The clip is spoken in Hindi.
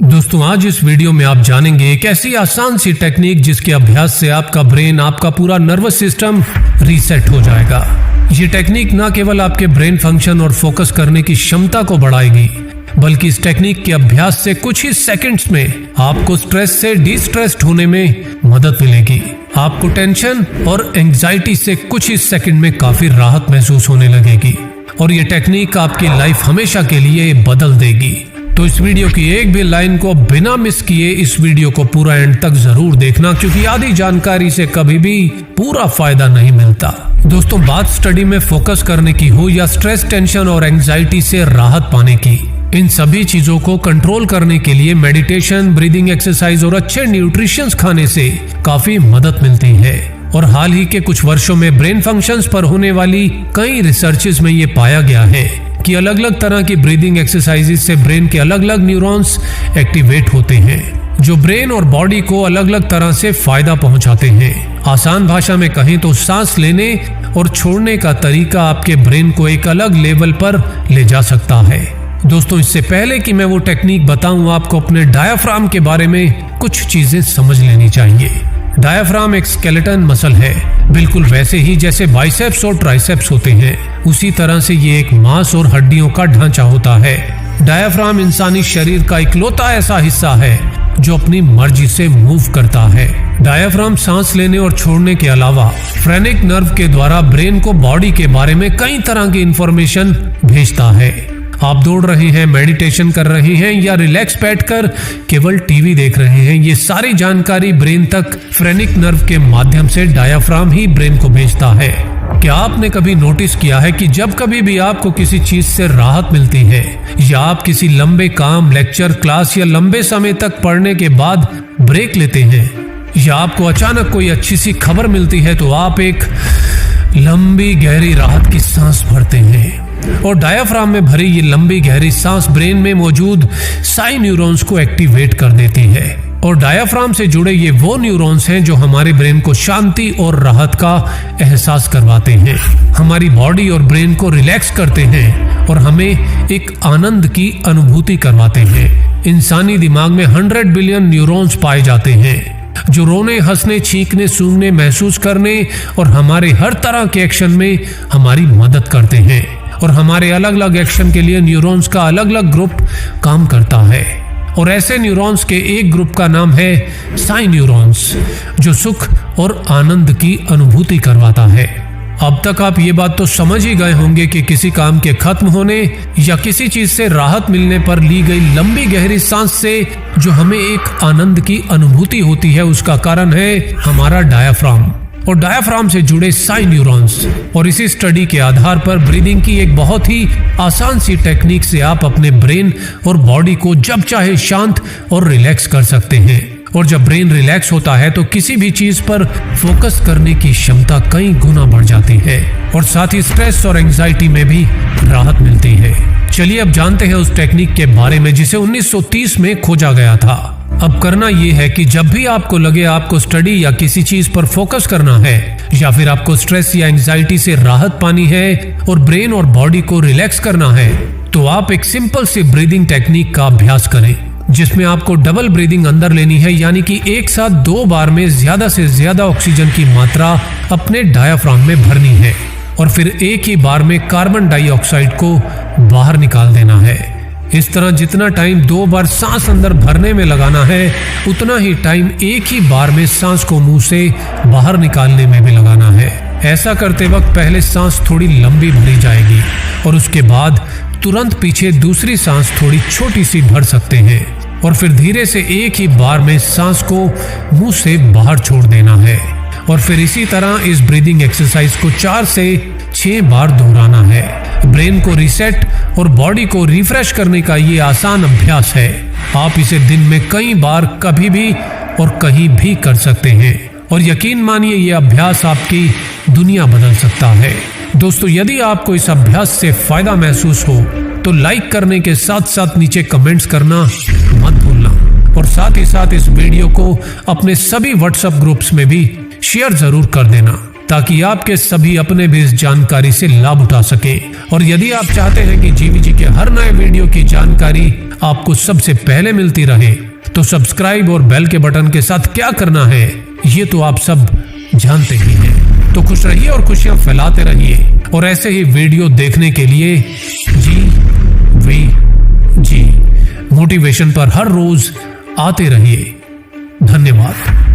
दोस्तों आज इस वीडियो में आप जानेंगे एक ऐसी आसान सी टेक्निक जिसके अभ्यास से आपका ब्रेन, आपका पूरा नर्वस सिस्टम रीसेट हो जाएगा। ये टेक्निक न केवल आपके ब्रेन फंक्शन और फोकस करने की क्षमता को बढ़ाएगी, बल्कि इस टेक्निक के अभ्यास से कुछ ही सेकंड्स में आपको स्ट्रेस से डिस्ट्रेस्ड होने में मदद मिलेगी। आपको टेंशन और एंजाइटी से कुछ ही सेकंड में काफी राहत महसूस होने लगेगी और ये टेक्निक आपकी लाइफ हमेशा के लिए बदल देगी। तो इस वीडियो की एक भी लाइन को बिना मिस किए इस वीडियो को पूरा एंड तक जरूर देखना, क्योंकि आधी जानकारी से कभी भी पूरा फायदा नहीं मिलता। दोस्तों बात स्टडी में फोकस करने की हो या स्ट्रेस, टेंशन और एंजाइटी से राहत पाने की, इन सभी चीजों को कंट्रोल करने के लिए मेडिटेशन, ब्रीदिंग एक्सरसाइज और अच्छे न्यूट्रिशंस खाने से काफी मदद मिलती है। और हाल ही के कुछ वर्षों में ब्रेन फंक्शंस पर होने वाली कई रिसर्चेस में ये पाया गया है कि अलग अलग तरह की ब्रीदिंग एक्सरसाइजेस से ब्रेन के अलग अलग न्यूरॉन्स एक्टिवेट होते हैं, जो ब्रेन और बॉडी को अलग अलग तरह से फायदा पहुंचाते हैं। आसान भाषा में कहें तो सांस लेने और छोड़ने का तरीका आपके ब्रेन को एक अलग लेवल पर ले जा सकता है। दोस्तों इससे पहले कि मैं वो टेक्निक बताऊं, आपको अपने डायाफ्राम के बारे में कुछ चीजें समझ लेनी चाहिए। डायाफ्राम एक स्केलेटन मसल है, बिल्कुल वैसे ही जैसे बाइसेप्स और ट्राइसेप्स होते हैं, उसी तरह से ये एक मांस और हड्डियों का ढांचा होता है। डायाफ्राम इंसानी शरीर का इकलौता ऐसा हिस्सा है जो अपनी मर्जी से मूव करता है। डायाफ्राम सांस लेने और छोड़ने के अलावा फ्रेनिक नर्व के द्वारा ब्रेन को बॉडी के बारे में कई तरह की इंफॉर्मेशन भेजता है। आप दौड़ रहे हैं, मेडिटेशन कर रहे हैं या रिलैक्स बैठकर केवल टीवी देख रहे हैं, ये सारी जानकारी ब्रेन तक फ्रेनिक नर्व के माध्यम से डायाफ्राम ही ब्रेन को भेजता है। क्या आपने कभी नोटिस किया है कि जब कभी भी आपको किसी चीज से राहत मिलती है या आप किसी लंबे काम, लेक्चर, क्लास या लंबे समय तक पढ़ने के बाद ब्रेक लेते हैं, या आपको अचानक कोई अच्छी सी खबर मिलती है, तो आप एक लंबी गहरी राहत की सांस भरते हैं। और डायाफ्राम में भरी ये लंबी गहरी सांस ब्रेन में मौजूद साई न्यूरॉन्स को एक्टिवेट कर देती है। और डायाफ्राम से जुड़े ये वो न्यूरॉन्स हैं जो हमारे ब्रेन को शांति और राहत का एहसास करवाते हैं, हमारी बॉडी और ब्रेन को रिलैक्स करते हैं और हमें एक आनंद की अनुभूति करवाते हैं। इंसानी दिमाग में 100 बिलियन न्यूरॉन्स पाए जाते हैं जो रोने, हंसने, छींकने, सूंघने, महसूस करने और हमारे हर तरह के एक्शन में हमारी मदद करते हैं। और हमारे अलग अलग एक्शन के लिए न्यूरॉन्स का अलग अलग ग्रुप काम करता है, और ऐसे न्यूरॉन्स के एक ग्रुप का नाम है साई न्यूरॉन्स, जो सुख और आनंद की अनुभूति करवाता है। अब तक आप ये बात तो समझ ही गए होंगे कि किसी काम के खत्म होने या किसी चीज से राहत मिलने पर ली गई लंबी गहरी सांस से जो हमें एक आनंद की अनुभूति होती है, उसका कारण है हमारा डायाफ्राम और डायाफ्राम से जुड़े साई न्यूरॉन्स। और इसी स्टडी के आधार पर ब्रीदिंग की एक बहुत ही आसान सी टेक्निक से आप अपने ब्रेन और बॉडी को जब चाहे शांत और रिलैक्स कर सकते हैं। और जब ब्रेन रिलैक्स होता है तो किसी भी चीज पर फोकस करने की क्षमता कई गुना बढ़ जाती है और साथ ही स्ट्रेस और एंजाइटी में भी राहत मिलती है। चलिए अब जानते हैं उस टेक्निक के बारे में जिसे 1930 में खोजा गया था। अब करना यह है कि जब भी आपको लगे आपको स्टडी या किसी चीज पर फोकस करना है, या फिर आपको स्ट्रेस या एंजाइटी से राहत पानी है और ब्रेन और बॉडी को रिलैक्स करना है, तो आप एक सिंपल सी ब्रीदिंग टेक्निक का अभ्यास करें, जिसमें आपको डबल ब्रीदिंग अंदर लेनी है, यानी कि एक साथ 2 बार में ज्यादा से ज्यादा ऑक्सीजन की मात्रा अपने डायाफ्राम में भरनी है और फिर एक ही बार में कार्बन डाइऑक्साइड को बाहर निकाल देना है। इस तरह जितना टाइम 2 बार सांस अंदर भरने में लगाना है, उतना ही टाइम एक ही बार में सांस को मुंह से बाहर निकालने में भी लगाना है। ऐसा करते वक्त पहले सांस थोड़ी लंबी भरी जाएगी और उसके बाद तुरंत पीछे दूसरी सांस थोड़ी छोटी सी भर सकते हैं और फिर धीरे से एक ही बार में सांस को मुंह से बाहर छोड़ देना है। और फिर इसी तरह इस ब्रीदिंग एक्सरसाइज को 4 से 6 बार दोहराना है। ब्रेन को रीसेट और बॉडी को रिफ्रेश करने का ये आसान अभ्यास है। आप इसे दिन में कई बार, कभी भी और कहीं भी कर सकते हैं और यकीन मानिए ये अभ्यास आपकी दुनिया बदल सकता है। दोस्तों यदि आपको इस अभ्यास से फायदा महसूस हो तो लाइक करने के साथ साथ नीचे कमेंट्स करना मत भूलना और साथ ही साथ इस वीडियो को अपने सभी व्हाट्सएप ग्रुप्स में भी शेयर जरूर कर देना, ताकि आपके सभी अपने भी इस जानकारी से लाभ उठा सके। और यदि आप चाहते हैं कि जीवी जी के हर नए वीडियो की जानकारी आपको सबसे पहले मिलती रहे, तो सब्सक्राइब और बेल के बटन के साथ क्या करना है ये तो आप सब जानते ही हैं। तो खुश रहिए और खुशियां फैलाते रहिए, और ऐसे ही वीडियो देखने के लिए GVG मोटिवेशन पर हर रोज आते रहिए। धन्यवाद।